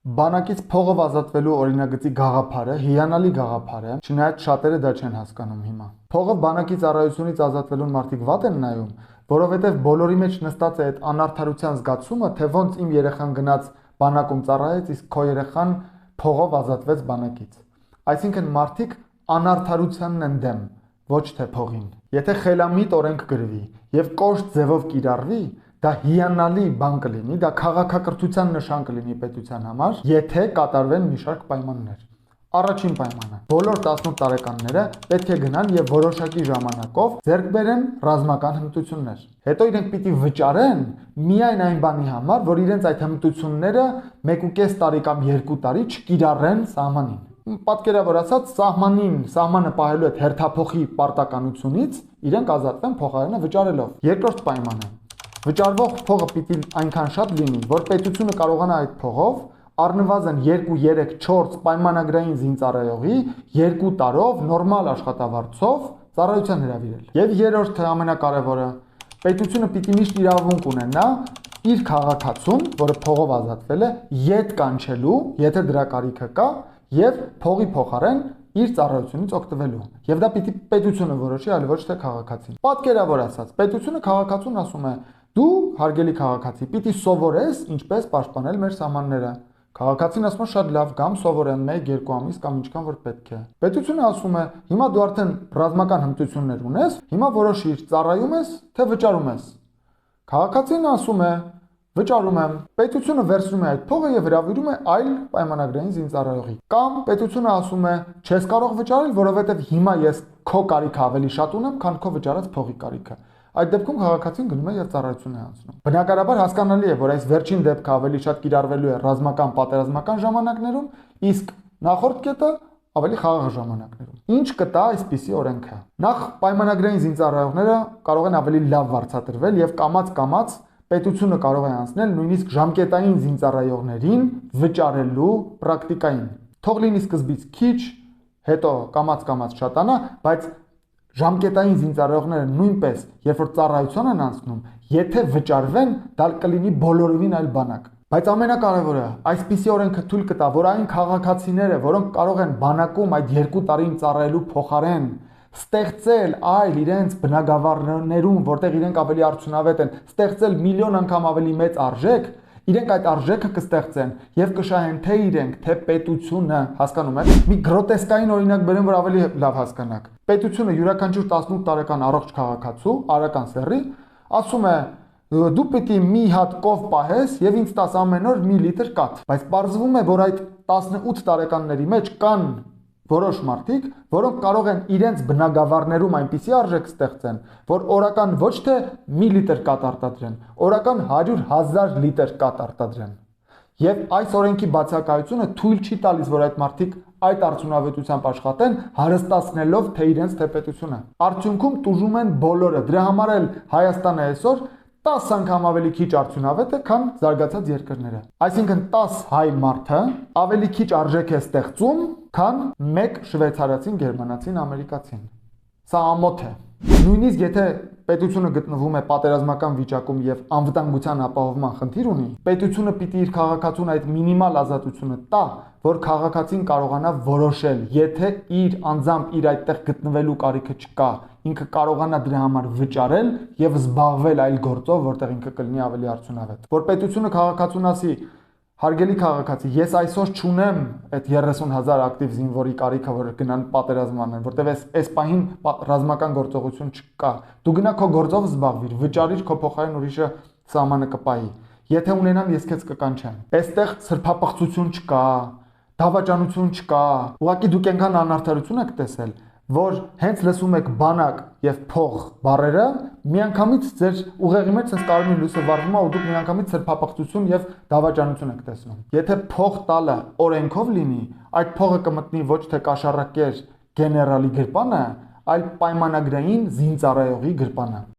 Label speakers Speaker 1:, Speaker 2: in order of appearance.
Speaker 1: Բանակից փողով ազատվելու օրինագծի գաղափարը հիանալի գաղափար է, չնայած շատերը դա չեն հասկանում հիմա։ Փողով բանակի ծառայությունից ազատվելուն մարդիկ վատ են նայում, որովհետև բոլորի մեջ նստած է այդ անարդարության զգացումը, թե ոնց իմ երեխան գնաց բանակում ծառայեց, իսկ քո երեխան փողով ազատվեց բանակից։ Այսինքն մարդիկ անարդարությանն են դեմ, ոչ թե փողին։ Եթե խելամիտ օրենք գրվի եւ կոշտ ձևով կիրառվի, դա հիանալի բան կլինի, դա քաղաքակրթության նշան կլինի պետության համար, եթե կատարվեն մի շարք պայմաններ։ Առաջին պայմանը. բոլոր 18 տարեկանները պետք է գնան եւ որոշակի ժամանակով ձեռք բերեն ռազմական հմտություններ։ Հետո իրենք պիտի վճարեն միայն այն բանի համար, որ իրենց այդ հմտությունները 1.5 տարի կամ 2 տարի չկիրառեն սահմանին։ Պատկերավոր ասած, սահմանը պահելու այդ հերթափոխի պարտականությունից իրենք ազատվեն փոխարենը վճարելով։ Երկրորդ պայմանը. վճարվող փողը պիտի այնքան շատ լինի, որ պետությունը կարողանա այդ փողով առնվազն 2, 3, 4 պայմանագրային զինծառայողի 2 տարով նորմալ աշխատավարձով ծառայության հրավիրել։ Եվ երրորդը ամենակարևորը, պետությունը պիտի միշտ իրավունք ունենա իր քաղաքացուն, որը փողով ազատվել է, ետ կանչելու, եթե դրա կարիքը կա, եւ փողի փոխարեն իր ծառայությունից օգտվելու։ Եվ դա պիտի պետությունը որոշի, այլ ոչ թե քաղաքացին։ Պատկերավոր ասած, պետությունը քաղաքացուն ասում է. դու հարգելի քաղաքացի, պիտի սովորես ինչպես պաշտպանել մեր սահմանները։ Քաղաքացին ասում է շատ լավ, կամ սովորեմ 1-2 ամիս կամ ինչքան որ պետք է։ Պետությունը ասում է, հիմա դու արդեն ռազմական հմտություններ ունես, հիմա որոշիր ծառայում ես, թե վճարում ես։ Քաղաքացին ասում է, վճարում եմ։ Պետությունը վերցնում է այդ փողը եւ հրավիրում է այլ պայմանագրային զինծառայողի։ Կամ պետությունը ասում է, չես կարող վճարել, որովհետեւ հիմա ես քո կարիքը ավելի շատ ունեմ, քան քո վճարած փողի կարիքը։ Այդ դեպքում քաղաքացին գնում է եւ ծառայություն է անցնում։ Բնականաբար հասկանալի է, որ այս վերջին դեպքը ավելի շատ կիրառվելու է ռազմական պատերազմական ժամանակներում, իսկ նախորդ կետը ավելի խաղաղ ժամանակներում։ Ինչ կտա այսպիսի օրենքը։ Նախ պայմանագրային զինծառայողները կարող են ավելի լավ վարձատրվել եւ կամաց պետությունը կարող է անցնել նույնիսկ ժամկետային զինծառայողներին վճարելու պրակտիկային։ Թող լինի սկզբից քիչ, հետո կամաց շատանա, բայց ժամկետային զինծառայողները նույնպես, երբ որ ծառայություն են անցնում, եթե վճարվեն, դա կլինի բոլորովին այլ բանակ։ Բայց ամենակարևորը, այսպիսի օրենքը թույլ կտա, որ այն քաղաքացիները, որոնք կարող են բանակում այդ 2 տարին ծառայելու փոխարեն ստեղծել այլ իրենց բնակավարներում, որտեղ իրենք ավելի արդյունավետ են, ստեղծել միլիոն անգամ ավելի մեծ արժեք, իրենք այդ արժեքը կստեղծեն եւ կշահեն թե իրենք, թե պետությունը, հասկանում եք։ Մի գրոտեսկային օրինակ բերեմ, որ ավելի լավ հասկանաք։ Պետությունը յուրաքանչյուր 18 տարեկան առողջ քաղաքացու, արական սեռի, ասում է. դու պիտի մի հատ կով պահես եւ ինձ տաս ամեն օր մի լիտր կաթ։ Բայց պարզվում է, որ այդ 18 տարեկանների մեջ կան որոշ մարդիկ, որոնք կարող են իրենց բնակավարներում այնպիսի արժեք ստեղծեն, որ օրական ոչ թե մի լիտր կաթ արտադրեն, օրական 100,000 լիտր կաթ արտադրեն։ Եվ այս օրենքի բացակայությունը թույլ չի տալիս, որ այդ մարդիկ այդ արդյունավետությամբ աշխատեն, հարստացնելով թե իրենց, թե պետությունը։ Արդյունքում տուժում են բոլորը։ Դրա համար էլ Հայաստանը այսօր 10 անգամ ավելի քիչ արդյունավետ է, քան զարգացած երկրները։ Այսինքն 10 հայ մարդը ավելի քիչ արժեք է ստեղծում, քան 1 շվեյցարացին, գերմանացին, ամերիկացին։ Սա ամոթ է։ Նույնիսկ եթե պետությունը գտնվում է պատերազմական վիճակում եւ անվտանգության ապահովման խնդիր ունի, պետությունը պիտի իր քաղաքացուն այդ մինիմալ ազատությունը տա, որ քաղաքացին կարողանա որոշել, եթե իր անձամբ իր այդտեղ գտնվելու կարիքը չկա, ինքը կարողանա դրա համար վճարել եւ զբաղվել այլ գործով, որտեղ ինքը կլինի ավելի արդյունավետ։ Որ պետությունը քաղաքացուն ասի. հարգելի քաղաքացի, ես այսօր չունեմ այդ 30,000 ակտիվ զինվորի կարիքը, որ գնան պատերազմ անեն, որտեղ այս պահին ռազմական գործողություն չկա։ Դու գնա քո գործով զբաղվիր, վճարիր, քո փոխարեն ուրիշը սահմանը կպայի։ Եթե ունենամ, ես քեզ կկանչեմ։ Այստեղ սրբապղծություն չկա, դավաճանություն չկա։ Ուղղակի դուք այնքան անարդարություն եք տեսել, որ հենց լսում եք բանակ եւ փող բառերը, միանգամից ձեր ուղեղի մեջ sense կարմիր լույսը վառվում է ու դուք միանգամից սրբապղծություն եւ դավաճանություն եք տեսնում։ Եթե փող տալը օրենքով լինի, այդ փողը կմտնի ոչ թե կաշառակեր գեներալի գրպանը, այլ պայմանագրային զինծառայողի գրպանը։